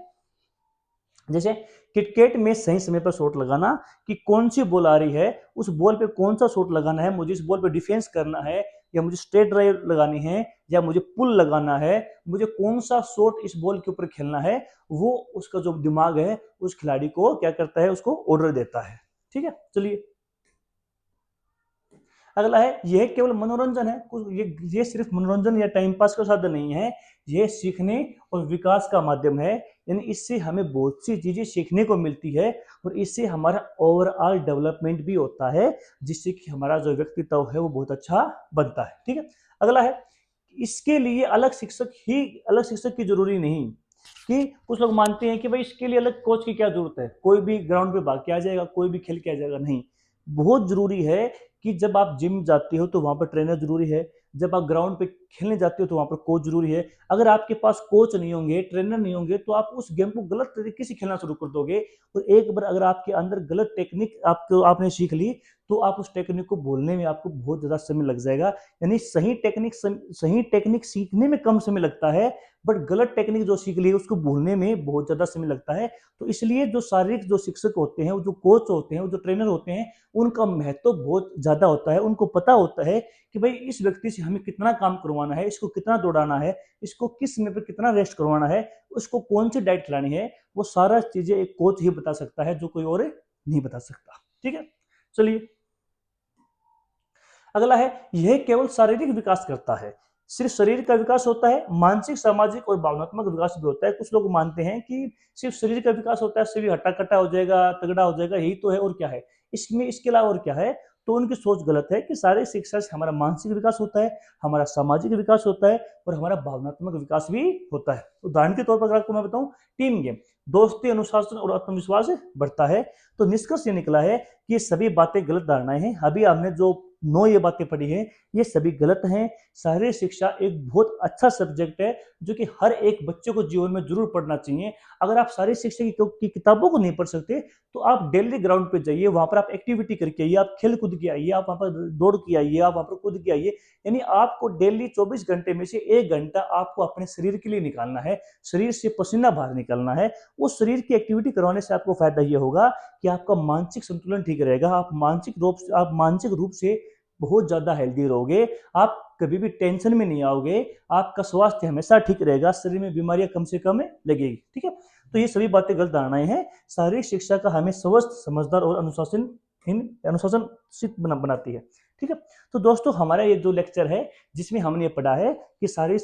जैसे क्रिकेट में सही समय पर शॉट लगाना, कि कौन सी बॉल आ रही है, उस बॉल पे कौन सा शॉट लगाना है, मुझे इस बॉल पे डिफेंस करना है, या मुझे स्ट्रेट ड्राइव लगानी है, या मुझे पुल लगाना है, मुझे कौन सा शॉट इस बॉल के ऊपर खेलना है, वो उसका जो दिमाग है उस खिलाड़ी को क्या करता है, उसको ऑर्डर देता है। ठीक है, चलिए, अगला है, यह केवल मनोरंजन है। ये सिर्फ मनोरंजन या टाइम पास का साधन नहीं है, यह सीखने और विकास का माध्यम है। यानी इससे हमें बहुत सी चीजें सीखने को मिलती है, और इससे हमारा ओवरऑल डेवलपमेंट भी होता है, जिससे कि हमारा जो व्यक्तित्व है वो बहुत अच्छा बनता है। ठीक है, अगला है, इसके लिए अलग शिक्षक की जरूरी नहीं। कि कुछ लोग मानते हैं कि भाई इसके लिए अलग कोच की क्या जरूरत है, कोई भी ग्राउंड पे भाग के आ जाएगा, कोई भी खेल के आ जाएगा। नहीं, बहुत जरूरी है कि जब आप जिम जाते हो तो वहां पर ट्रेनर जरूरी है, जब आप ग्राउंड पे खेलने जाते हो तो वहां पर कोच जरूरी है। अगर आपके पास कोच नहीं होंगे, ट्रेनर नहीं होंगे, तो आप उस गेम को गलत तरीके से खेलना शुरू कर दोगे। और एक बार अगर आपके अंदर गलत टेक्निक आपने सीख ली, तो आप उस टेक्निक को बोलने में आपको बहुत ज्यादा समय लग जाएगा। यानी सही टेक्निक सीखने में कम समय लगता है, बट गलत टेक्निक जो सीख ली उसको भूलने में बहुत ज्यादा समय लगता है। तो इसलिए जो शारीरिक जो शिक्षक होते हैं, जो कोच होते हैं, जो ट्रेनर होते हैं, उनका महत्व बहुत ज्यादा होता है। उनको पता होता है कि भाई इस व्यक्ति से हमें कितना काम करवाना है, इसको कितना दौड़ाना है, इसको किस समय पर कितना रेस्ट करवाना है, उसको कौन सी डाइट खिलानी है, वो सारा चीजें एक कोच ही बता सकता है, जो कोई और नहीं बता सकता। ठीक है, चलिए, अगला है, यह केवल शारीरिक विकास करता है। सिर्फ शरीर का विकास होता है, मानसिक, सामाजिक और भावनात्मक विकास भी होता है। कुछ लोग मानते हैं कि सिर्फ शरीर का विकास होता है, शरीर हट्टा कट्टा हो जाएगा, तगड़ा हो जाएगा, यही तो है और क्या है इसमें, इसके अलावा और क्या है। तो उनकी सोच गलत है कि शारीरिक शिक्षा से हमारा मानसिक विकास होता है, हमारा सामाजिक विकास होता है, और हमारा भावनात्मक विकास भी होता है। उदाहरण के तौर पर अगर आपको मैं बताऊं, टीम गेम, दोस्ती, अनुशासन और आत्मविश्वास बढ़ता है। तो निष्कर्ष ये निकला है कि ये सभी बातें गलत धारणाएं हैं। अभी हमने जो 9 ये बातें पढ़ी हैं, ये सभी गलत हैं। शारीरिक शिक्षा एक बहुत अच्छा सब्जेक्ट है, जो कि हर एक बच्चे को जीवन में जरूर पढ़ना चाहिए। अगर आप शारीरिक शिक्षा की किताबों को नहीं पढ़ सकते, तो आप डेली ग्राउंड पे जाइए, वहां पर आप एक्टिविटी करके आइए, आप खेल कूद के आइए, आप वहां पर दौड़ के आइए, आप वहां पर कूद के आइए। यानी आपको डेली 24 घंटे में से 1 घंटा आपको अपने शरीर के लिए निकालना है, शरीर से पसीना बाहर निकालना है। उस शरीर की एक्टिविटी करवाने से आपको फायदा ये होगा कि आपका मानसिक संतुलन ठीक रहेगा, आप मानसिक रूप से बहुत ज़्यादा हेल्दी रहोगे, आप कभी भी टेंशन में नहीं आओगे, आपका स्वास्थ्य हमेशा ठीक रहेगा, शरीर में बीमारियां कम से कम लगेगी। ठीक है, तो ये सभी बातें गलत धारणाएं हैं। शारीरिक शिक्षा का हमें स्वस्थ, समझदार और अनुशासित बनाती है। ठीक है, तो दोस्तों हमारा ये जो लेक्चर है जिसमें हमने ये पढ़ा है कि शारीरिक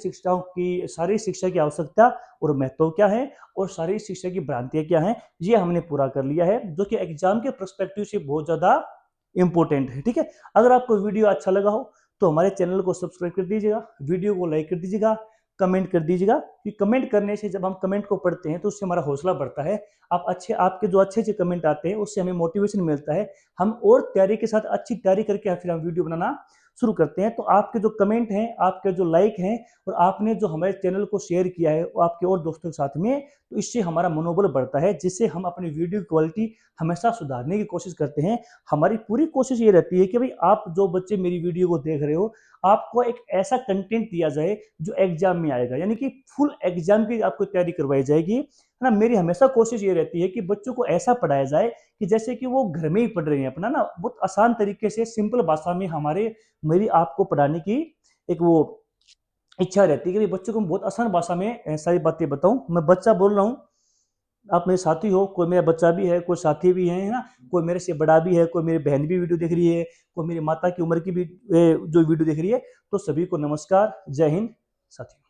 शिक्षा की आवश्यकता और महत्व क्या है और शारीरिक शिक्षा की भ्रांतियां क्या हैं, ये हमने पूरा कर लिया है, जो कि एग्जाम के पर्सपेक्टिव से बहुत ज्यादा इंपॉर्टेंट है। ठीक है, अगर आपको वीडियो अच्छा लगा हो तो हमारे चैनल को सब्सक्राइब कर दीजिएगा, वीडियो को लाइक कर दीजिएगा, कमेंट कर दीजिएगा, कि कमेंट करने से, जब हम कमेंट को पढ़ते हैं तो उससे हमारा हौसला बढ़ता है। आपके जो अच्छे अच्छे कमेंट आते हैं उससे हमें मोटिवेशन मिलता है, हम और तैयारी के साथ अच्छी तैयारी करके फिर हम वीडियो बनाना शुरू करते हैं। तो आपके जो कमेंट हैं, आपके जो लाइक हैं और आपने जो हमारे चैनल को शेयर किया है वो आपके और दोस्तों के साथ में, तो इससे हमारा मनोबल बढ़ता है, जिससे हम अपनी वीडियो क्वालिटी हमेशा सुधारने की कोशिश करते हैं। हमारी पूरी कोशिश ये रहती है कि भाई आप जो बच्चे मेरी वीडियो को देख रहे हो, आपको एक ऐसा कंटेंट दिया जाए जो एग्जाम में आएगा, यानी कि फुल एग्जाम की आपको तैयारी करवाई जाएगी, है ना। मेरी हमेशा कोशिश ये रहती है कि बच्चों को ऐसा पढ़ाया जाए कि जैसे कि वो घर में ही पढ़ रहे हैं अपना, ना बहुत आसान तरीके से सिंपल भाषा में मेरी आपको पढ़ाने की एक वो इच्छा रहती है कि बच्चों को बहुत आसान भाषा में सारी बातें बताऊं। मैं बच्चा बोल रहा हूँ, आप मेरे साथी हो, कोई मेरा बच्चा भी है, कोई साथी भी है ना, कोई मेरे से बड़ा भी है, कोई मेरी बहन भी वीडियो देख रही है, कोई मेरी माता की उम्र की भी जो वीडियो देख रही है। तो सभी को नमस्कार, जय हिंद साथियों।